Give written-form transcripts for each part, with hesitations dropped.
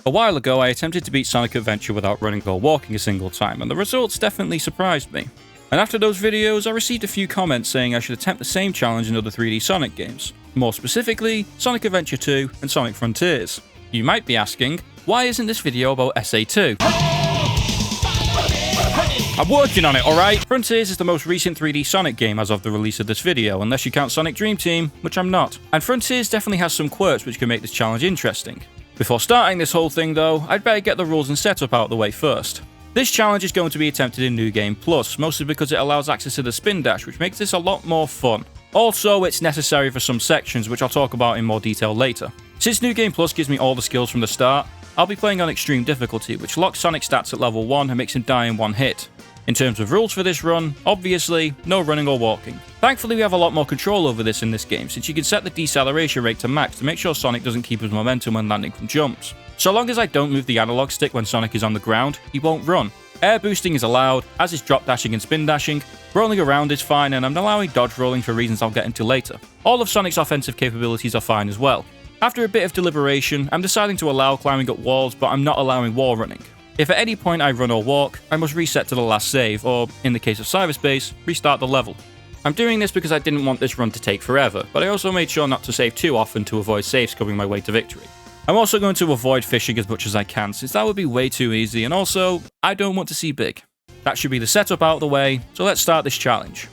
A while ago, I attempted to beat Sonic Adventure without running or walking a single time, and the results definitely surprised me. And after those videos, I received a few comments saying I should attempt the same challenge in other 3D Sonic games. More specifically, Sonic Adventure 2 and Sonic Frontiers. You might be asking, why isn't this video about SA2? I'm working on it, alright? Frontiers is the most recent 3D Sonic game as of the release of this video, unless you count Sonic Dream Team, which I'm not. And Frontiers definitely has some quirks which can make this challenge interesting. Before starting this whole thing though, I'd better get the rules and setup out of the way first. This challenge is going to be attempted in New Game Plus, mostly because it allows access to the spin dash, which makes this a lot more fun. Also, it's necessary for some sections, which I'll talk about in more detail later. Since New Game Plus gives me all the skills from the start, I'll be playing on extreme difficulty, which locks Sonic stats at level 1 and makes him die in one hit. In terms of rules for this run, obviously, no running or walking. Thankfully, we have a lot more control over this in this game, since you can set the deceleration rate to max to make sure Sonic doesn't keep his momentum when landing from jumps. So long as I don't move the analog stick when Sonic is on the ground, he won't run. Air boosting is allowed, as is drop dashing and spin dashing. Rolling around is fine, and I'm allowing dodge rolling for reasons I'll get into later. All of Sonic's offensive capabilities are fine as well. After a bit of deliberation, I'm deciding to allow climbing up walls, but I'm not allowing wall running. If at any point I run or walk, I must reset to the last save, or, in the case of cyberspace, restart the level. I'm doing this because I didn't want this run to take forever, but I also made sure not to save too often to avoid save scubbing my way to victory. I'm also going to avoid fishing as much as I can, since that would be way too easy, and also, I don't want to see big. That should be the setup out of the way, so let's start this challenge.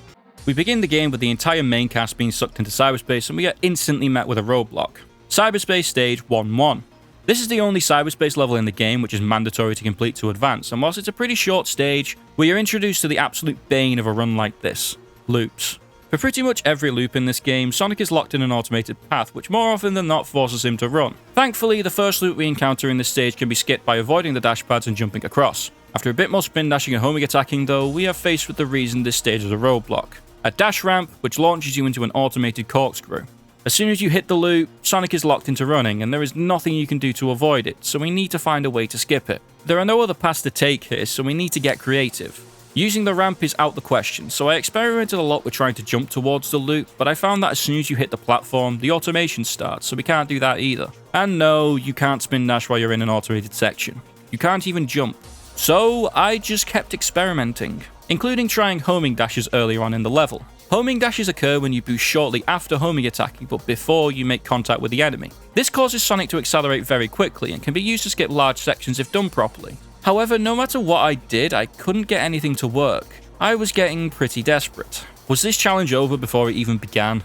We begin the game with the entire main cast being sucked into cyberspace, and we are instantly met with a roadblock. Cyberspace Stage 1-1. This is the only cyberspace level in the game which is mandatory to complete to advance, and whilst it's a pretty short stage, we are introduced to the absolute bane of a run like this: loops. For pretty much every loop in this game, Sonic is locked in an automated path, which more often than not forces him to run. Thankfully, the first loop we encounter in this stage can be skipped by avoiding the dash pads and jumping across. After a bit more spin dashing and homing attacking though, we are faced with the reason this stage is a roadblock: a dash ramp which launches you into an automated corkscrew. As soon as you hit the loop, Sonic is locked into running, and there is nothing you can do to avoid it, so we need to find a way to skip it. There are no other paths to take here, so we need to get creative. Using the ramp is out the question, so I experimented a lot with trying to jump towards the loop, but I found that as soon as you hit the platform, the automation starts, so we can't do that either. And no, you can't spin dash while you're in an automated section. You can't even jump. So I just kept experimenting, including trying homing dashes earlier on in the level. Homing dashes occur when you boost shortly after homing attacking, but before you make contact with the enemy. This causes Sonic to accelerate very quickly and can be used to skip large sections if done properly. However, no matter what I did, I couldn't get anything to work. I was getting pretty desperate. Was this challenge over before it even began?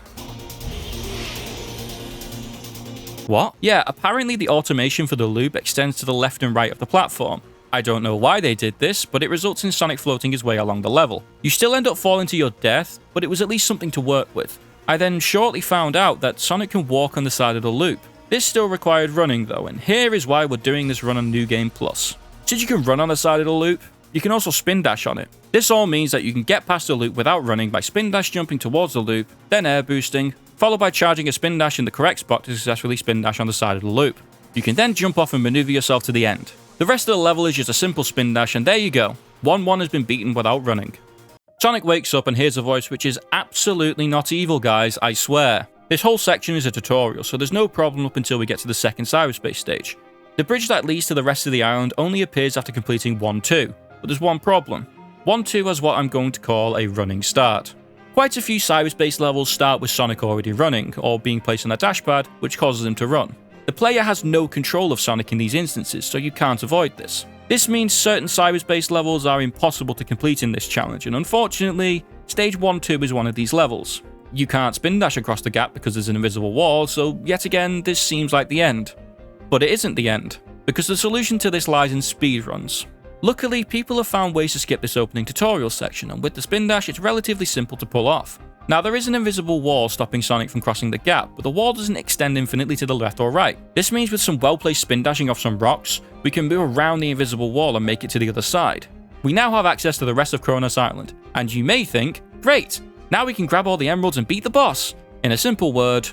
What? Yeah, apparently the automation for the loop extends to the left and right of the platform. I don't know why they did this, but it results in Sonic floating his way along the level. You still end up falling to your death, but it was at least something to work with. I then shortly found out that Sonic can walk on the side of the loop. This still required running though, and here is why we're doing this run on New Game Plus. Since you can run on the side of the loop, you can also spin dash on it. This all means that you can get past the loop without running by spin dash jumping towards the loop, then air boosting, followed by charging a spin dash in the correct spot to successfully spin dash on the side of the loop. You can then jump off and maneuver yourself to the end. The rest of the level is just a simple spin dash, and there you go. 1-1 has been beaten without running. Sonic wakes up and hears a voice which is absolutely not evil, guys, I swear. This whole section is a tutorial, so there's no problem up until we get to the second cyberspace stage. The bridge that leads to the rest of the island only appears after completing 1-2, but there's one problem. 1-2 has what I'm going to call a running start. Quite a few cyberspace levels start with Sonic already running, or being placed on a dashpad, which causes him to run. The player has no control of Sonic in these instances, so you can't avoid this. This means certain cyberspace levels are impossible to complete in this challenge, and unfortunately, Stage 1-2 is one of these levels. You can't spin dash across the gap because there's an invisible wall, so yet again, this seems like the end. But it isn't the end, because the solution to this lies in speedruns. Luckily, people have found ways to skip this opening tutorial section, and with the spin dash, it's relatively simple to pull off. Now, there is an invisible wall stopping Sonic from crossing the gap, but the wall doesn't extend infinitely to the left or right. This means with some well-placed spin dashing off some rocks, we can move around the invisible wall and make it to the other side. We now have access to the rest of Kronos Island, and you may think, great, now we can grab all the emeralds and beat the boss. In a simple word,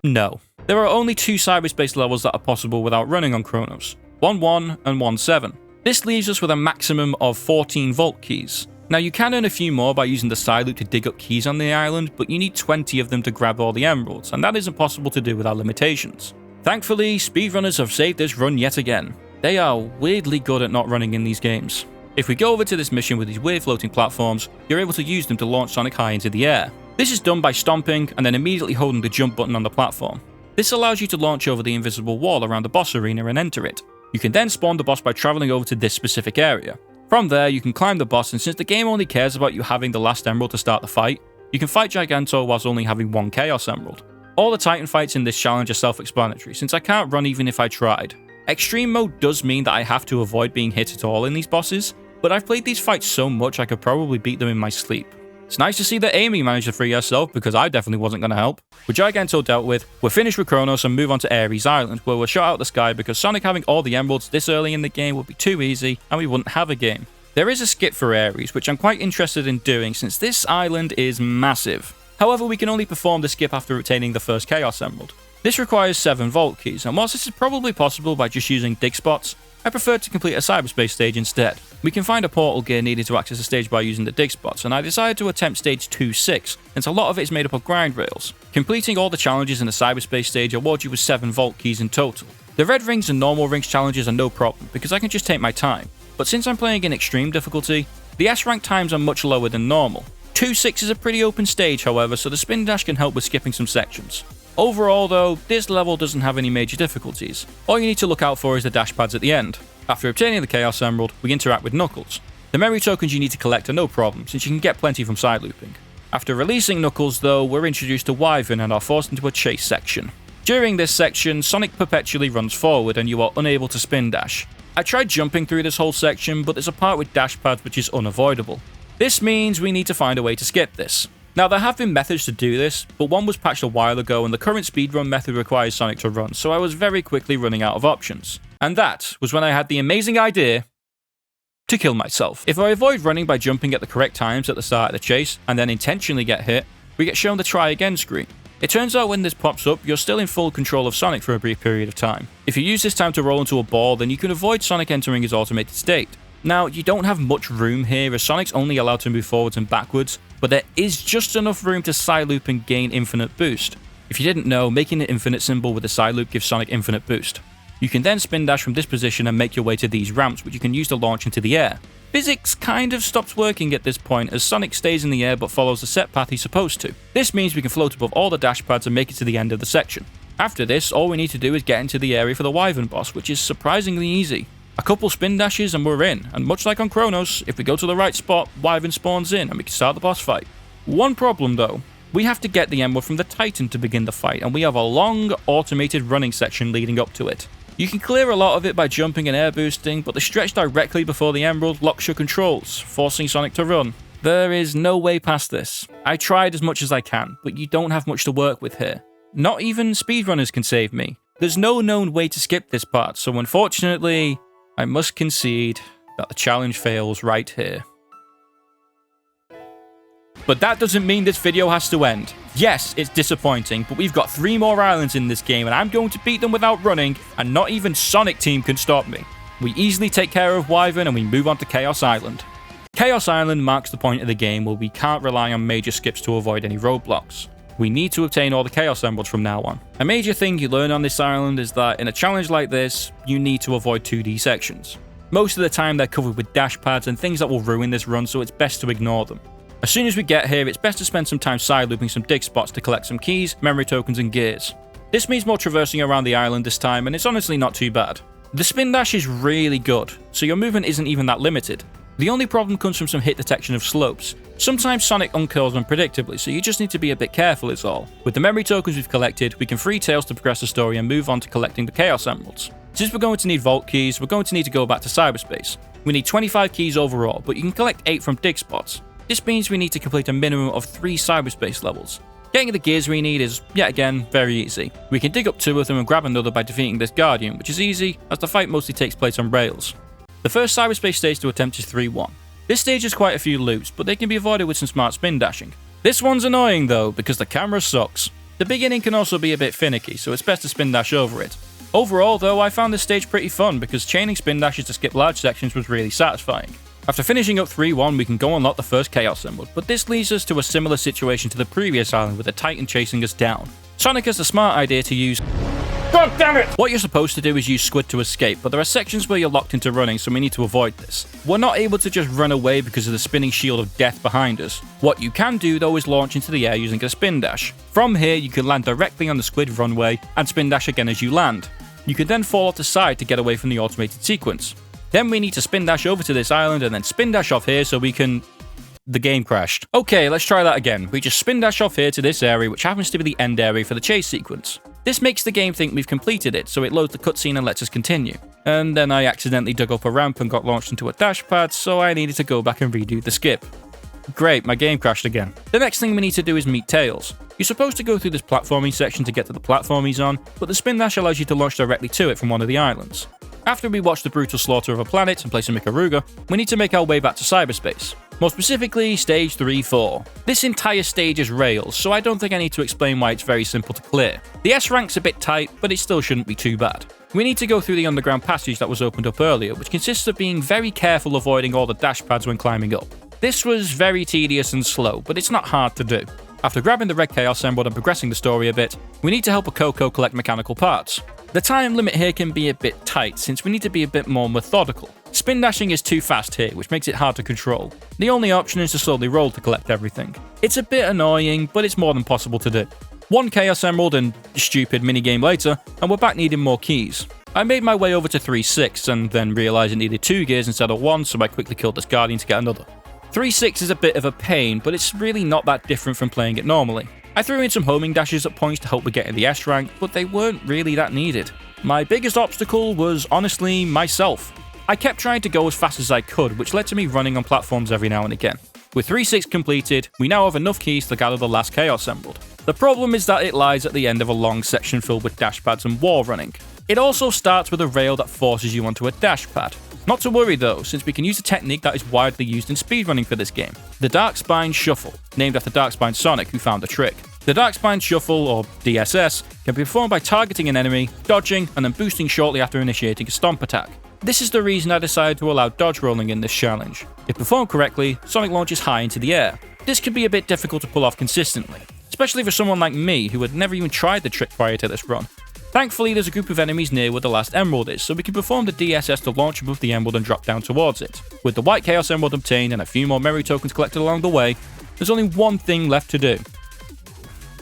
no. There are only 2 cyberspace levels that are possible without running on Kronos, 1-1 and 1-7. This leaves us with a maximum of 14 vault keys. Now, you can earn a few more by using the side loop to dig up keys on the island, but you need 20 of them to grab all the emeralds, and that isn't possible to do without limitations. Thankfully, speedrunners have saved this run yet again. They are weirdly good at not running in these games. If we go over to this mission with these weird floating platforms, you're able to use them to launch Sonic high into the air. This is done by stomping and then immediately holding the jump button on the platform. This allows you to launch over the invisible wall around the boss arena and enter it. You can then spawn the boss by travelling over to this specific area. From there, you can climb the boss, and since the game only cares about you having the last emerald to start the fight, you can fight Giganto whilst only having one Chaos Emerald. All the Titan fights in this challenge are self-explanatory, since I can't run even if I tried. Extreme mode does mean that I have to avoid being hit at all in these bosses, but I've played these fights so much I could probably beat them in my sleep. It's nice to see that Amy managed to free herself, because I definitely wasn't going to help. With Giganto dealt with, we're finished with Kronos and move on to Ares Island, where we're shot out the sky because Sonic having all the emeralds this early in the game would be too easy and we wouldn't have a game. There is a skip for Ares, which I'm quite interested in doing since this island is massive. However, we can only perform the skip after obtaining the first Chaos Emerald. This requires 7 Vault Keys, and whilst this is probably possible by just using dig spots, I prefer to complete a cyberspace stage instead. We can find a portal gear needed to access a stage by using the dig spots, and I decided to attempt stage 2-6, since a lot of it is made up of grind rails. Completing all the challenges in the cyberspace stage awards you with 7 Vault Keys in total. The red rings and normal rings challenges are no problem, because I can just take my time. But since I'm playing in extreme difficulty, the S-rank times are much lower than normal. 2-6 is a pretty open stage, however, so the spin dash can help with skipping some sections. Overall though, this level doesn't have any major difficulties. All you need to look out for is the dash pads at the end. After obtaining the Chaos Emerald, we interact with Knuckles. The memory tokens you need to collect are no problem, since you can get plenty from side looping. After releasing Knuckles though, we're introduced to Wyvern and are forced into a chase section. During this section, Sonic perpetually runs forward and you are unable to spin dash. I tried jumping through this whole section, but there's a part with dash pads which is unavoidable. This means we need to find a way to skip this. Now, there have been methods to do this, but one was patched a while ago and the current speedrun method requires Sonic to run, so I was very quickly running out of options. And that was when I had the amazing idea to kill myself. If I avoid running by jumping at the correct times at the start of the chase, and then intentionally get hit, we get shown the try again screen. It turns out when this pops up, you're still in full control of Sonic for a brief period of time. If you use this time to roll into a ball, then you can avoid Sonic entering his automated state. Now, you don't have much room here as Sonic's only allowed to move forwards and backwards, but there is just enough room to side loop and gain infinite boost. If you didn't know, making an infinite symbol with a side loop gives Sonic infinite boost. You can then spin dash from this position and make your way to these ramps, which you can use to launch into the air. Physics kind of stops working at this point as Sonic stays in the air but follows the set path he's supposed to. This means we can float above all the dash pads and make it to the end of the section. After this, all we need to do is get into the area for the Wyvern boss, which is surprisingly easy. A couple spin dashes and we're in, and much like on Kronos, if we go to the right spot, Wyvern spawns in and we can start the boss fight. One problem though, we have to get the emerald from the Titan to begin the fight, and we have a long, automated running section leading up to it. You can clear a lot of it by jumping and air boosting, but the stretch directly before the emerald locks your controls, forcing Sonic to run. There is no way past this. I tried as much as I can, but you don't have much to work with here. Not even speedrunners can save me. There's no known way to skip this part, so unfortunately, I must concede that the challenge fails right here. But that doesn't mean this video has to end. Yes, it's disappointing, but we've got 3 more islands in this game and I'm going to beat them without running, and not even Sonic Team can stop me. We easily take care of Wyvern and we move on to Chaos Island. Chaos Island marks the point of the game where we can't rely on major skips to avoid any roadblocks. We need to obtain all the Chaos Emeralds from now on. A major thing you learn on this island is that in a challenge like this, you need to avoid 2D sections. Most of the time they're covered with dash pads and things that will ruin this run, so it's best to ignore them. As soon as we get here, it's best to spend some time side looping some dig spots to collect some keys, memory tokens and gears. This means more traversing around the island this time, and it's honestly not too bad. The spin dash is really good, so your movement isn't even that limited. The only problem comes from some hit detection of slopes. Sometimes Sonic uncurls unpredictably, so you just need to be a bit careful is all. With the memory tokens we've collected, we can free Tails to progress the story and move on to collecting the Chaos Emeralds. Since we're going to need Vault Keys, we're going to need to go back to cyberspace. We need 25 keys overall, but you can collect 8 from dig spots. This means we need to complete a minimum of 3 cyberspace levels. Getting the gears we need is, yet again, very easy. We can dig up 2 of them and grab another by defeating this Guardian, which is easy, as the fight mostly takes place on rails. The first cyberspace stage to attempt is 3-1. This stage has quite a few loops, but they can be avoided with some smart spin dashing. This one's annoying though, because the camera sucks. The beginning can also be a bit finicky, so it's best to spin dash over it. Overall though, I found this stage pretty fun because chaining spin dashes to skip large sections was really satisfying. After finishing up 3-1, we can go unlock the first Chaos Emerald, but this leads us to a similar situation to the previous island with the Titan chasing us down. Sonic has the smart idea to use God damn it! What you're supposed to do is use squid to escape, but there are sections where you're locked into running, so we need to avoid this. We're not able to just run away because of the spinning shield of death behind us. What you can do though is launch into the air using a spin dash. From here, you can land directly on the squid runway and spin dash again as you land. You can then fall off the side to get away from the automated sequence. Then we need to spin dash over to this island and then spin dash off here so we can... The game crashed. Okay, let's try that again. We just spin dash off here to this area, which happens to be the end area for the chase sequence. This makes the game think we've completed it, so it loads the cutscene and lets us continue. And then I accidentally dug up a ramp and got launched into a dash pad, so I needed to go back and redo the skip. Great, my game crashed again. The next thing we need to do is meet Tails. You're supposed to go through this platforming section to get to the platform he's on, but the spin dash allows you to launch directly to it from one of the islands. After we watch the brutal slaughter of a planet and place a Mikaruga, we need to make our way back to cyberspace. More specifically, stage 3-4. This entire stage is rails, so I don't think I need to explain why it's very simple to clear. The S rank's a bit tight, but it still shouldn't be too bad. We need to go through the underground passage that was opened up earlier, which consists of being very careful avoiding all the dash pads when climbing up. This was very tedious and slow, but it's not hard to do. After grabbing the red Chaos Emerald and progressing the story a bit, we need to help a Coco collect mechanical parts. The time limit here can be a bit tight, since we need to be a bit more methodical. Spin dashing is too fast here, which makes it hard to control. The only option is to slowly roll to collect everything. It's a bit annoying, but it's more than possible to do. One Chaos Emerald and stupid minigame later, and we're back needing more keys. I made my way over to 3-6 and then realised it needed 2 gears instead of 1, so I quickly killed this Guardian to get another. 3-6 is a bit of a pain, but it's really not that different from playing it normally. I threw in some homing dashes at points to help with getting the S rank, but they weren't really that needed. My biggest obstacle was honestly myself. I kept trying to go as fast as I could, which led to me running on platforms every now and again. With 3-6 completed, we now have enough keys to gather the last Chaos Emerald. The problem is that it lies at the end of a long section filled with dash pads and wall running. It also starts with a rail that forces you onto a dash pad. Not to worry though, since we can use a technique that is widely used in speedrunning for this game, the Dark Spine Shuffle, named after Dark Spine Sonic, who found the trick. The Dark Spine Shuffle, or DSS, can be performed by targeting an enemy, dodging, and then boosting shortly after initiating a stomp attack. This is the reason I decided to allow dodge rolling in this challenge. If performed correctly, Sonic launches high into the air. This can be a bit difficult to pull off consistently, especially for someone like me who had never even tried the trick prior to this run. Thankfully, there's a group of enemies near where the last emerald is, so we can perform the DSS to launch above the emerald and drop down towards it. With the white Chaos Emerald obtained and a few more memory tokens collected along the way, there's only one thing left to do.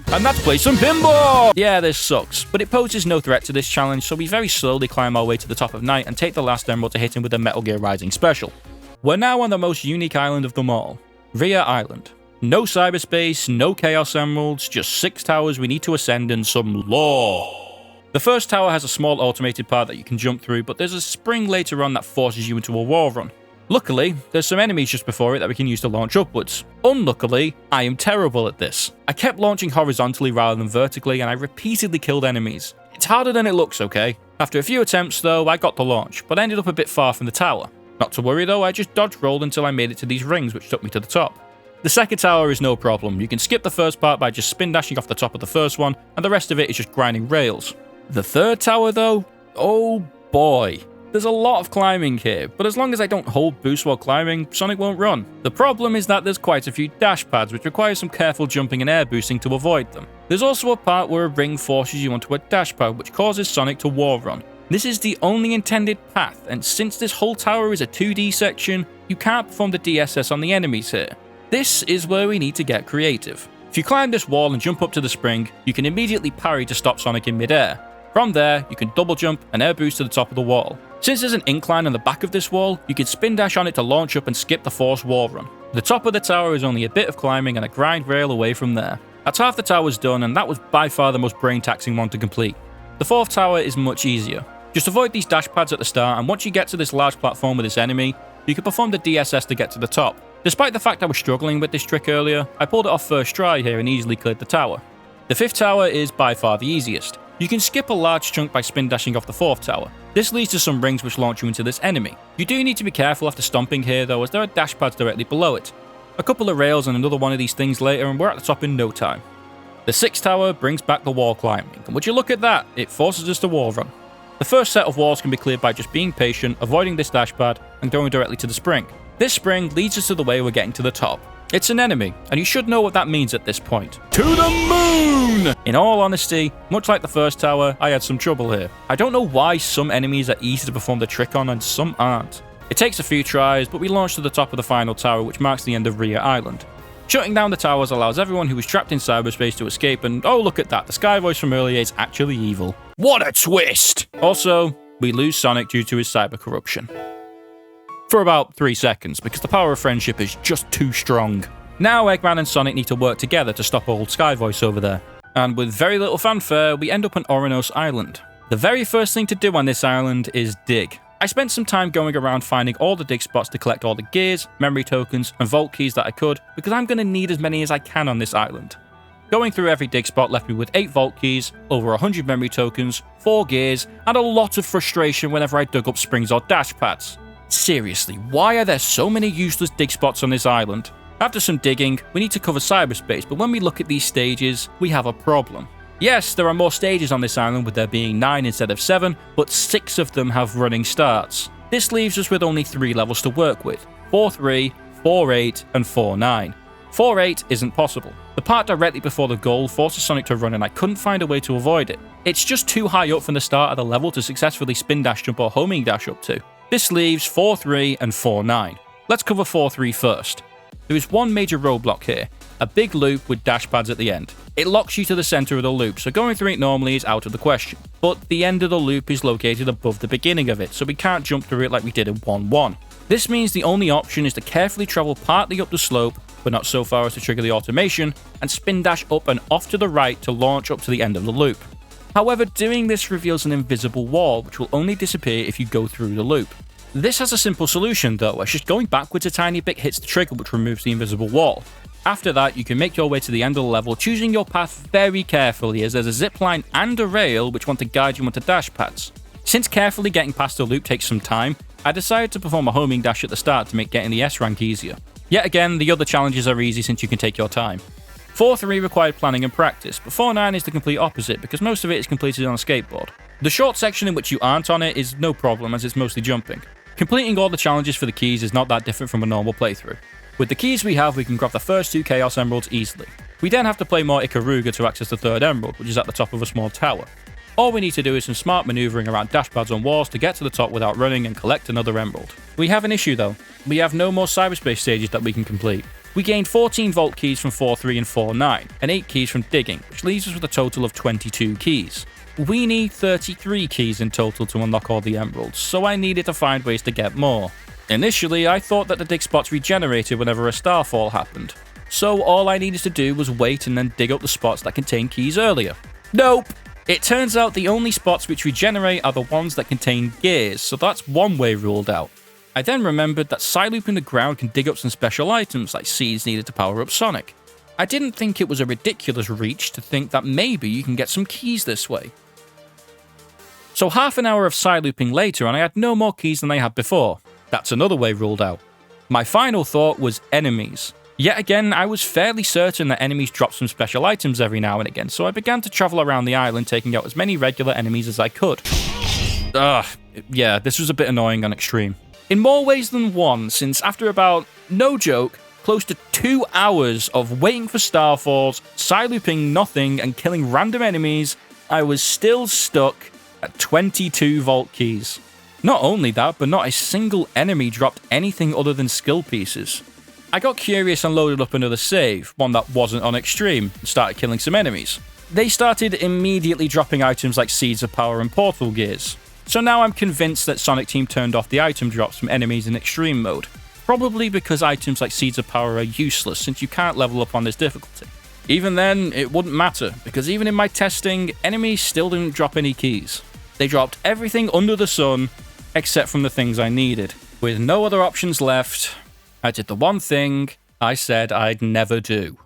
And that's play some pinball! Yeah, this sucks, but it poses no threat to this challenge, so we very slowly climb our way to the top of night and take the last emerald to hit him with the Metal Gear Rising special. We're now on the most unique island of them all, Rhea Island. No cyberspace, no Chaos Emeralds, just 6 towers we need to ascend and some lore. The first tower has a small automated part that you can jump through, but there's a spring later on that forces you into a wall run. Luckily, there's some enemies just before it that we can use to launch upwards. Unluckily, I am terrible at this. I kept launching horizontally rather than vertically, and I repeatedly killed enemies. It's harder than it looks, okay? After a few attempts though, I got the launch, but ended up a bit far from the tower. Not to worry though, I just dodge rolled until I made it to these rings which took me to the top. The second tower is no problem. You can skip the first part by just spin dashing off the top of the first one, and the rest of it is just grinding rails. The third tower though? Oh boy. There's a lot of climbing here, but as long as I don't hold boost while climbing, Sonic won't run. The problem is that there's quite a few dash pads which require some careful jumping and air boosting to avoid them. There's also a part where a ring forces you onto a dash pad which causes Sonic to wall run. This is the only intended path, and since this whole tower is a 2D section, you can't perform the DSS on the enemies here. This is where we need to get creative. If you climb this wall and jump up to the spring, you can immediately parry to stop Sonic in midair. From there, you can double jump and air boost to the top of the wall. Since there's an incline on the back of this wall, you can spin dash on it to launch up and skip the forced wall run. The top of the tower is only a bit of climbing and a grind rail away from there. That's half the tower's done, and that was by far the most brain-taxing one to complete. The fourth tower is much easier. Just avoid these dash pads at the start, and once you get to this large platform with this enemy, you can perform the DSS to get to the top. Despite the fact I was struggling with this trick earlier, I pulled it off first try here and easily cleared the tower. The fifth tower is by far the easiest. You can skip a large chunk by spin dashing off the fourth tower. This leads to some rings which launch you into this enemy. You do need to be careful after stomping here though, as there are dash pads directly below it. A couple of rails and another one of these things later and we're at the top in no time. The sixth tower brings back the wall climbing, and would you look at that, it forces us to wall run. The first set of walls can be cleared by just being patient, avoiding this dash pad, and going directly to the spring. This spring leads us to the way we're getting to the top. It's an enemy, and you should know what that means at this point. To the moon! In all honesty, much like the first tower, I had some trouble here. I don't know why some enemies are easy to perform the trick on and some aren't. It takes a few tries, but we launch to the top of the final tower, which marks the end of Rhea Island. Shutting down the towers allows everyone who is trapped in cyberspace to escape, and oh look at that, the Sky Voice from earlier is actually evil. What a twist! Also, we lose Sonic due to his cyber corruption. For about 3 seconds, because the power of friendship is just too strong. Now Eggman and Sonic need to work together to stop old Sky Voice over there. And with very little fanfare, we end up on Oranos Island. The very first thing to do on this island is dig. I spent some time going around finding all the dig spots to collect all the gears, memory tokens, and vault keys that I could, because I'm going to need as many as I can on this island. Going through every dig spot left me with 8 vault keys, over 100 memory tokens, 4 gears, and a lot of frustration whenever I dug up springs or dash pads. Seriously, why are there so many useless dig spots on this island? After some digging, we need to cover cyberspace, but when we look at these stages, we have a problem. Yes, there are more stages on this island with there being 9 instead of 7, but 6 of them have running starts. This leaves us with only 3 levels to work with, 4-3, 4-8, and 4-9. 4-8 isn't possible. The part directly before the goal forces Sonic to run and I couldn't find a way to avoid it. It's just too high up from the start of the level to successfully spin dash jump or homing dash up to. This leaves 4-3 and 4-9. Let's cover 4-3 first. There is one major roadblock here, a big loop with dash pads at the end. It locks you to the center of the loop, so going through it normally is out of the question. But the end of the loop is located above the beginning of it, so we can't jump through it like we did in 1-1. This means the only option is to carefully travel partly up the slope, but not so far as to trigger the automation, and spin dash up and off to the right to launch up to the end of the loop. However, doing this reveals an invisible wall, which will only disappear if you go through the loop. This has a simple solution though, as just going backwards a tiny bit hits the trigger which removes the invisible wall. After that, you can make your way to the end of the level, choosing your path very carefully as there's a zipline and a rail which want to guide you onto dash pads. Since carefully getting past the loop takes some time, I decided to perform a homing dash at the start to make getting the S rank easier. Yet again, the other challenges are easy since you can take your time. 4-3 required planning and practice, but 4-9 is the complete opposite because most of it is completed on a skateboard. The short section in which you aren't on it is no problem as it's mostly jumping. Completing all the challenges for the keys is not that different from a normal playthrough. With the keys we have, we can grab the first 2 Chaos Emeralds easily. We then have to play more Ikaruga to access the 3rd Emerald, which is at the top of a small tower. All we need to do is some smart maneuvering around dash pads on walls to get to the top without running and collect another Emerald. We have an issue though. We have no more cyberspace stages that we can complete. We gained 14 vault keys from 4-3 and 4-9, and 8 keys from digging, which leaves us with a total of 22 keys. We need 33 keys in total to unlock all the emeralds, so I needed to find ways to get more. Initially, I thought that the dig spots regenerated whenever a starfall happened, so all I needed to do was wait and then dig up the spots that contain keys earlier. Nope! It turns out the only spots which regenerate are the ones that contain gears, so that's one way ruled out. I then remembered that Psyloop in the ground can dig up some special items like seeds needed to power up Sonic. I didn't think it was a ridiculous reach to think that maybe you can get some keys this way. So half an hour of Psylooping later and I had no more keys than I had before. That's another way ruled out. My final thought was enemies. Yet again, I was fairly certain that enemies drop some special items every now and again, so I began to travel around the island taking out as many regular enemies as I could. Yeah, this was a bit annoying on extreme. In more ways than one, since after about, no joke, close to 2 hours of waiting for starfalls, Psylooping nothing, and killing random enemies, I was still stuck at 22 vault keys. Not only that, but not a single enemy dropped anything other than skill pieces. I got curious and loaded up another save, one that wasn't on extreme, and started killing some enemies. They started immediately dropping items like Seeds of Power and Portal Gears. So now I'm convinced that Sonic Team turned off the item drops from enemies in extreme mode. Probably because items like Seeds of Power are useless since you can't level up on this difficulty. Even then, it wouldn't matter, because even in my testing, enemies still didn't drop any keys. They dropped everything under the sun, except from the things I needed. With no other options left, I did the one thing I said I'd never do.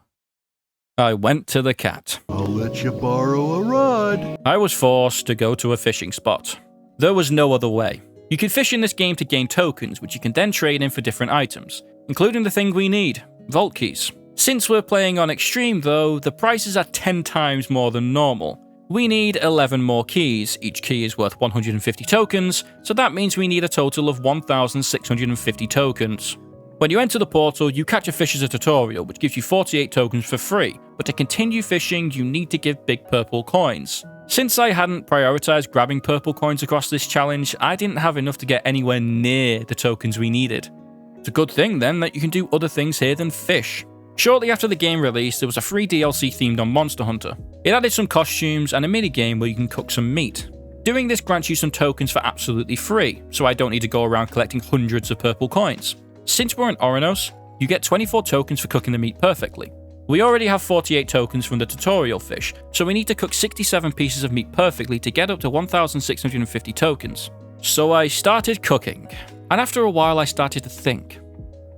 I went to the cat. I'll let you borrow a rod. I was forced to go to a fishing spot. There was no other way. You can fish in this game to gain tokens, which you can then trade in for different items, including the thing we need, vault keys. Since we're playing on extreme though, the prices are 10 times more than normal. We need 11 more keys, each key is worth 150 tokens, so that means we need a total of 1,650 tokens. When you enter the portal, you catch a fish as a tutorial, which gives you 48 tokens for free, but to continue fishing, you need to give big purple coins. Since I hadn't prioritized grabbing purple coins across this challenge, I didn't have enough to get anywhere near the tokens we needed. It's a good thing then that you can do other things here than fish. Shortly after the game released, there was a free DLC themed on Monster Hunter. It added some costumes and a mini-game where you can cook some meat. Doing this grants you some tokens for absolutely free, so I don't need to go around collecting hundreds of purple coins. Since we're in Oranos, you get 24 tokens for cooking the meat perfectly. We already have 48 tokens from the tutorial fish, so we need to cook 67 pieces of meat perfectly to get up to 1,650 tokens. So I started cooking, and after a while I started to think,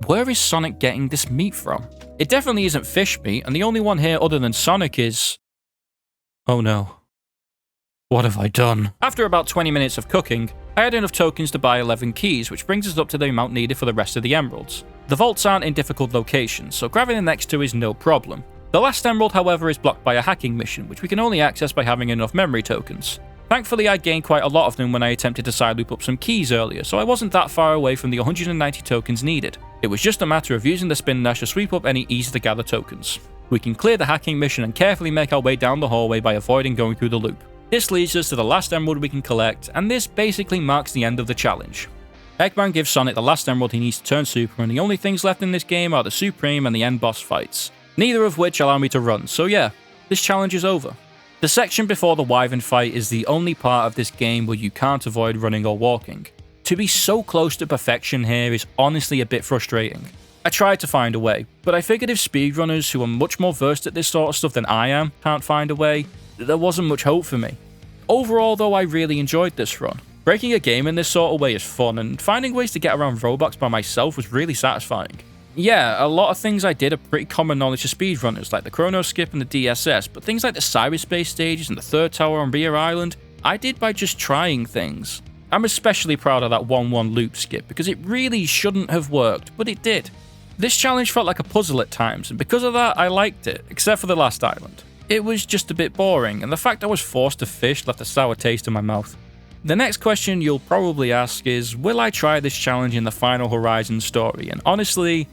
where is Sonic getting this meat from? It definitely isn't fish meat, and the only one here other than Sonic is... Oh no. What have I done? After about 20 minutes of cooking, I had enough tokens to buy 11 keys, which brings us up to the amount needed for the rest of the emeralds. The vaults aren't in difficult locations, so grabbing the next two is no problem. The last emerald, however, is blocked by a hacking mission, which we can only access by having enough memory tokens. Thankfully, I gained quite a lot of them when I attempted to side loop up some keys earlier, so I wasn't that far away from the 190 tokens needed. It was just a matter of using the spin dash to sweep up any easy to gather tokens. We can clear the hacking mission and carefully make our way down the hallway by avoiding going through the loop. This leads us to the last emerald we can collect, and this basically marks the end of the challenge. Eggman gives Sonic the last emerald he needs to turn super, and the only things left in this game are the Supreme and the end boss fights, neither of which allow me to run, so yeah, this challenge is over. The section before the Wyvern fight is the only part of this game where you can't avoid running or walking. To be so close to perfection here is honestly a bit frustrating. I tried to find a way, but I figured if speedrunners who are much more versed at this sort of stuff than I am can't find a way, there wasn't much hope for me. Overall though, I really enjoyed this run. Breaking a game in this sort of way is fun, and finding ways to get around roadblocks by myself was really satisfying. Yeah, a lot of things I did are pretty common knowledge to speedrunners, like the Chrono Skip and the DSS, but things like the cyberspace stages and the third tower on Rhea Island, I did by just trying things. I'm especially proud of that 1-1 loop skip, because it really shouldn't have worked, but it did. This challenge felt like a puzzle at times, and because of that, I liked it, except for the last island. It was just a bit boring, and the fact I was forced to fish left a sour taste in my mouth. The next question you'll probably ask is, will I try this challenge in the Final Horizon story? And honestly,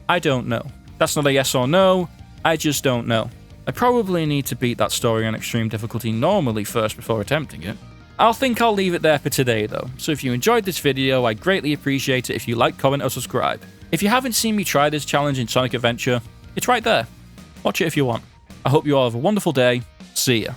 I don't know. That's not a yes or no, I just don't know. I probably need to beat that story on extreme difficulty normally first before attempting it. I'll leave it there for today though, so if you enjoyed this video, I'd greatly appreciate it if you like, comment or subscribe. If you haven't seen me try this challenge in Sonic Adventure, it's right there. Watch it if you want. I hope you all have a wonderful day. See ya.